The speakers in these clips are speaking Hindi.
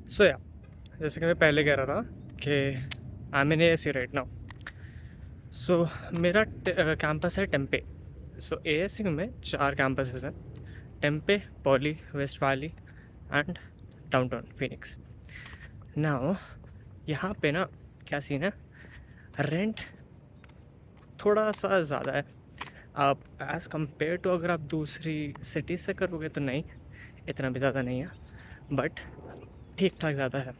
सो या जैसे कि मैं पहले कह रहा था कि I am in ASU right now. So मेरा कैंपस है टेम्पे। सो ASU में 4 कैंपसेस हैं: Tempe, Poly, West Valley and Downtown Phoenix. Now यहाँ पे ना क्या सीन है, रेंट थोड़ा सा ज़्यादा है। आप एज़ कम्पेयर टू अगर आप दूसरी सिटीज़ से करोगे तो नहीं, इतना भी ज़्यादा नहीं है, बट ठीक ठाक ज़्यादा है।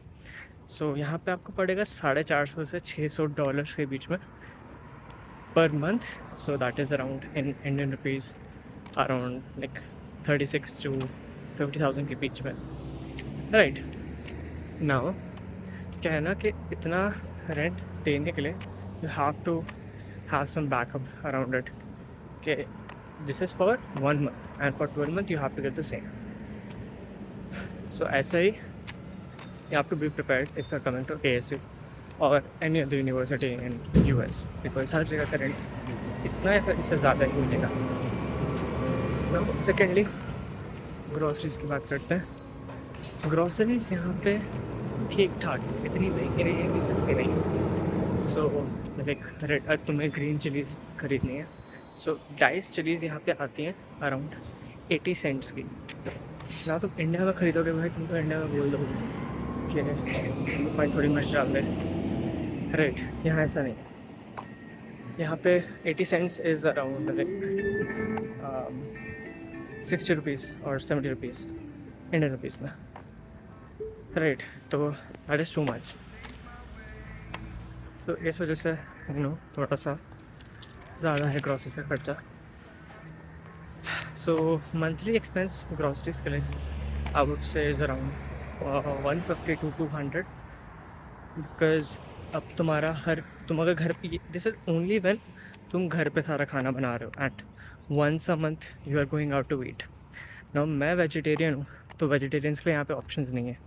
सो यहाँ पे आपको पड़ेगा $450 से $600 के बीच में per month. So that is around in Indian rupees around like 36 to 50,000 के बीच में, राइट। नाउ क्या है ना कि इतना रेंट देने के लिए you have to have some backup around it, कि this is for 1 month and for 12 month you have to get the same. So ऐसा ही you have to be prepared if you're coming to ASU or any other university in US, because हर जगह का रेंट इतना है, फिर इससे ज़्यादा ही मिलेगा। सेकेंडली ग्रॉसरीज़ की बात करते हैं। ग्रॉसरीज़ यहाँ पे ठीक ठाक, इतनी महंगी नहीं है कि सस्ती नहीं। सो लाइक तुम्हें ग्रीन चिलीज़ खरीदनी है, सो डाइस चिलीज़ यहाँ पे आती हैं अराउंड 80 सेंट्स की। ना तुम इंडिया में ख़रीदोगे भाई, तुम तो इंडिया में बोल दोगे भाई थोड़ी मिर्च डाल दे, राइट। यहाँ ऐसा नहीं, यहाँ पे 80 cents is around like 60 rupees और 70 रुपीज़ इंडियन रुपीज़ में, राइट। तो दैट इज़ टू मच। तो इस वजह से थोड़ा सा ज़्यादा है ग्रॉसरी का खर्चा। सो मंथली एक्सपेंस ग्रॉसरीज के लिए I would say is around 150 to 200, because अब तुम अगर घर पे, दिस इज़ ओनली व्हेन तुम घर पे सारा खाना बना रहे हो and once a month you are going out to eat. Now मैं वेजिटेरियन हूँ, तो वेजिटेरियंस के लिए यहाँ पे ऑप्शंस नहीं है।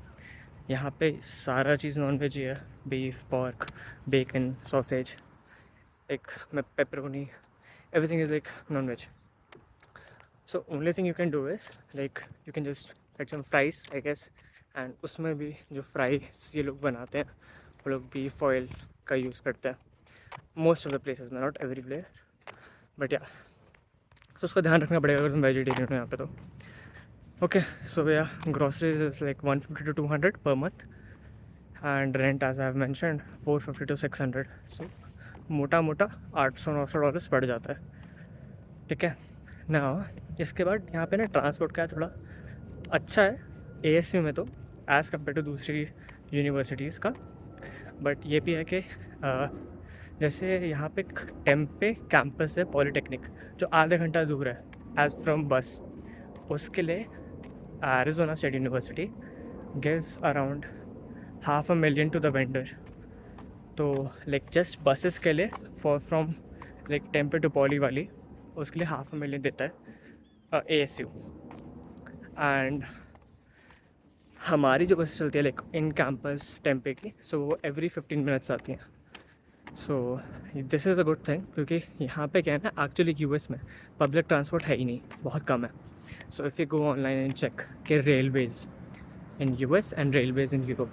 यहाँ पे सारा चीज़ नॉन वेज ही है: बीफ, पोर्क, बेकन, सॉसेज, एक pepperoni, everything is like non veg. So only thing you can do is like you can just get some fries I guess, and उसमें भी जो फ्राइज ये लोग बनाते हैं वो लोग बीफ ऑयल का यूज़ करते हैं मोस्ट ऑफ द प्लेसेस में, नॉट एवरी प्लेस, बट या। तो उसका ध्यान रखना पड़ेगा अगर तुम वेजिटेरियन हो यहाँ पे तो। ओके, सो भैया ग्रॉसरीज इज़ लाइक 150 to 200 पर month and rent as I have mentioned 450 to 600। So मोटा मोटा $800-900 पड़ जाता है, ठीक है ना। इसके बाद यहाँ पे ना ट्रांसपोर्ट का थोड़ा अच्छा है ASU में तो एज़ कम्पेयर टू दूसरी यूनिवर्सिटीज़ का, बट ये भी है कि जैसे यहाँ पे टेम्पे कैंपस है पॉलीटेक्निक, जो आधे घंटा दूर है एज फ्रॉम बस, उसके लिए Arizona State University gives around $500,000 to the vendor. तो लाइक जस्ट बसेस के लिए for from like Tempe to Poly वाली, उसके लिए $500,000 देता है ASU। एंड हमारी जो बस चलती है लाइक इन कैंपस टेम्पे की, सो वो एवरी 15 मिनट्स आती हैं। So this is a good thing, क्योंकि यहाँ पे क्या है ना, एक्चुअली US में पब्लिक ट्रांसपोर्ट है ही नहीं, बहुत कम है। So if you go online and check कि railways in US and railways in Europe,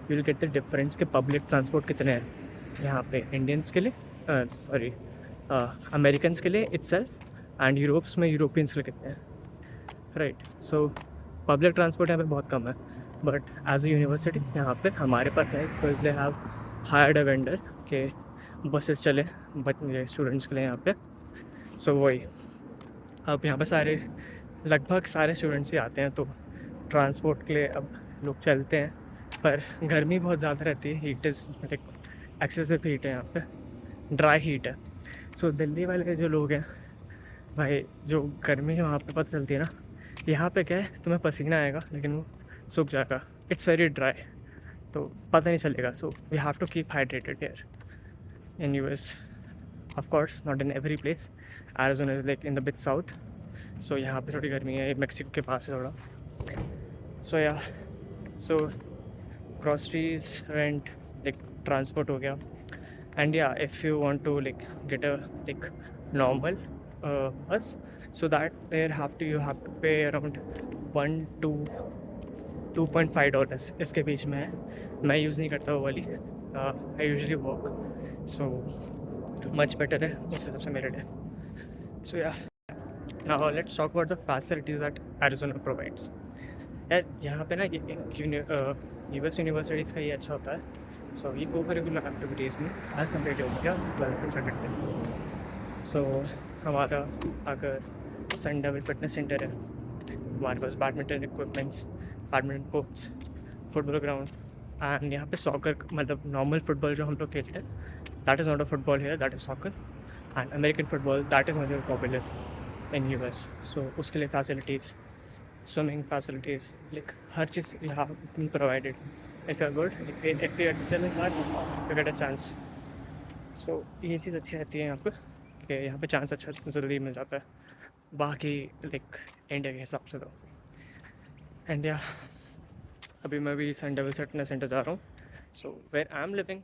you will get the difference के पब्लिक ट्रांसपोर्ट कितने हैं यहाँ पे इंडियंस के लिए, सॉरी अमेरिकन्स के लिए इट्सेल्फ, एंड यूरोप्स में यूरोपियंस के लिए कितने हैं, राइट। सो पब्लिक ट्रांसपोर्ट यहाँ पे बहुत कम है, बट एज अ यूनिवर्सिटी यहाँ पे हमारे पास है, because they have hired a vendor के बसेस चले बच्चे स्टूडेंट्स के लिए यहाँ पे। सो वही अब यहाँ पे लगभग सारे स्टूडेंट्स ही आते हैं, तो ट्रांसपोर्ट के लिए अब लोग चलते हैं। पर गर्मी बहुत ज़्यादा रहती है, heat is like excessive heat है यहाँ पे, ड्राई हीट है। सो दिल्ली वाले जो लोग हैं भाई, जो गर्मी है वहाँ पे पता चलती है ना, यहाँ पे क्या है, तुम्हें पसीना आएगा लेकिन वो सूख जाएगा, इट्स वेरी ड्राई, तो पता नहीं चलेगा। So we have to keep hydrated here in US, of course not in every place. Arizona is like in the big south, so यहाँ पे थोड़ी गर्मी है, मेक्सिको के पास है थोड़ा। So yeah, so groceries, rent, like transport हो गया, and yeah if you want to like get a like normal bus, so that you have to pay around 1 to $2.5 इसके बीच में है. मैं यूज़ नहीं करता वो वाली. I usually walk, so much better है उस हिसाब से मेरे लिए. सो या, now let's talk about the facilities that Arizona provides. यार यहाँ पे ना यूएस यूनिवर्सिटीज़ का ये अच्छा होता है. सो ये को करिकुलर एक्टिविटीज़ में as compare to India well करते हैं. सो हमारा अगर सन डेवल फिटनेस सेंटर है, हमारे पास badminton equipments, badminton courts, football ground, and यहाँ पे सॉकर, मतलब नॉर्मल फुटबॉल जो हम लोग खेलते हैं, that is not a football here, that is soccer. And American football that is much popular in US. So उसके लिए फैसिलिटीज़, swimming facilities, like हर चीज़ यहाँ provided. If you're good, if you excel in that, you get a chance. So ये चीज़ अच्छी रहती है यहाँ पर कि यहाँ पे चांस अच्छा जल्दी मिल जाता है, बाकी लाइक इंडिया के हिसाब से. तो इंडिया, अभी मैं भी सन डेवल फिटनेस सेंटर जा रहा हूँ. So where I am living,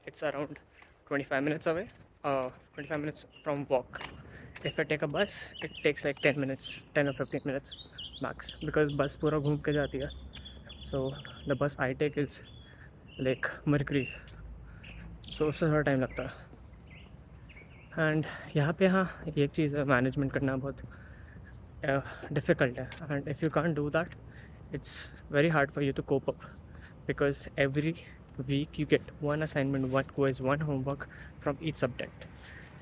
it's around 25 minutes away, 25 minutes from walk. If I take a bus, it takes like 10 minutes, 10 or 15 minutes max, because bus पूरा घूम के जाती है. So the bus I take is like Mercury, so उससे थोड़ा टाइम लगता है. एंड यहाँ पे हाँ एक चीज़ है, मैनेजमेंट करना बहुत डिफ़िकल्ट है. And if you can't do that, it's very hard for you to cope up, because every week you get one assignment, one quiz, one homework from each subject.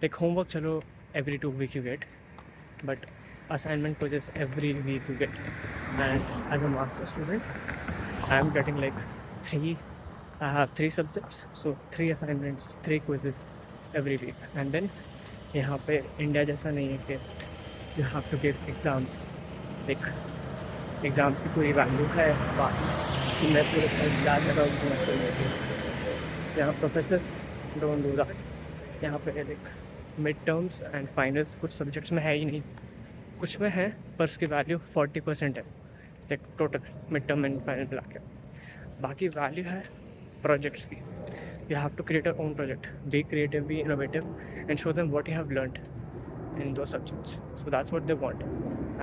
Like homework chalo every 2 week you get, but assignment quizzes every week you get. And as a master student, I am getting like I have 3 subjects, so 3 assignments, 3 quizzes every week. And then यहाँ पे इंडिया जैसा नहीं है कि you have to give exams, like exams की पूरी वैल्यू है, बाकी मैं पूरे साल याद लगा यहाँ प्रोफेसर्स डोंट डू दैट. यहाँ पे like mid terms and finals कुछ सब्जेक्ट्स में है ही नहीं, कुछ में है पर उसकी वैल्यू 40% है, like total mid term and final मिला के. बाकी वैल्यू है प्रोजेक्ट्स की. You have to create your own project, be creative, be innovative, and show them what you have learned in those subjects. So that's what they want,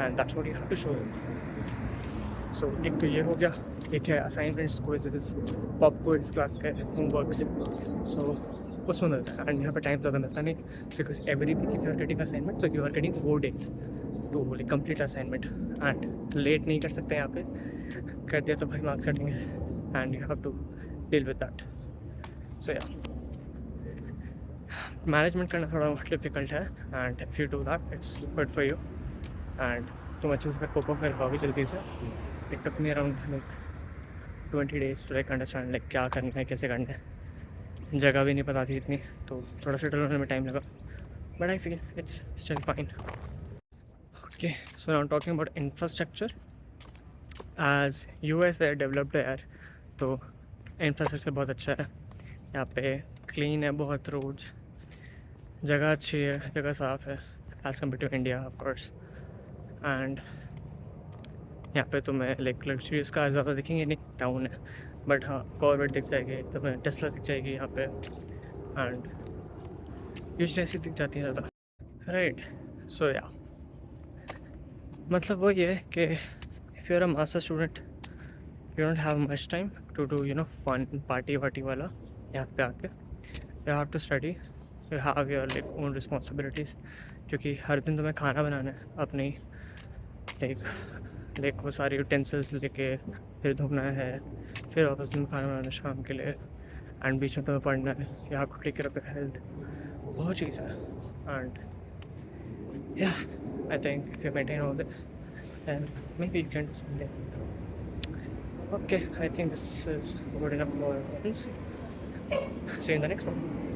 and that's what you have to show them. So एक तो ये हो गया, एक है assignments, quizzes, pop quiz, class के homeworks. So उसमें मिलता है. एंड यहाँ पर टाइम ज़्यादा मिलता नहीं, because every week if you are getting assignment, so you are getting 4 days to like complete assignment. and late नहीं कर सकते यहाँ पे, कर दिया तो भाई मार्क्स कटेंगे, and you have to deal with that. So yeah, management करना थोड़ा डिफ़िकल्ट है. And if you do that, it's good for you, and तुम अच्छे से कोप अप कर पाओगे जल्दी से. It took me around like 20 days to like understand like क्या करना है, कैसे करना है. जगह भी नहीं पता थी इतनी, तो थोड़ा सेटल होने में टाइम लगा, but I feel it's still fine. Okay, so now talking about infrastructure. As US है डेवलप्ड है यार, तो इंफ्रास्ट्रक्चर बहुत अच्छा है यहाँ पे. क्लीन है बहुत, रोड्स, जगह अच्छी है, जगह साफ़ है as compare to India of course. And यहाँ पे तुम्हें लाइक लग्जरीज कार ज़्यादा दिखेंगे नहीं, टाउन है, बट हाँ कॉर्वेट दिख जाएगी, तुम्हें टेस्ला दिख जाएगी यहाँ पे, एंड यूजली ऐसी दिख जाती है ज़्यादा, राइट. सो या, मतलब वो ये है कि if you are a master student, you don't have much time to do fun party वार्टी वाला. यहाँ पे आके you have to study, you have your like own responsibilities, क्योंकि हर दिन तुम्हें खाना बनाना है अपने लाइक वो सारी यूटेंसिल्स लेके, फिर धोना है, फिर वापस तुम्हें खाना बनाना है शाम के लिए, एंड बीच में तुम्हें पढ़ना है, you have to take care of your health, बहुत चीज़ है. And yeah, I think if you maintain all this, then maybe you can do something. Okay, I think this is good enough for this. See you in the next one.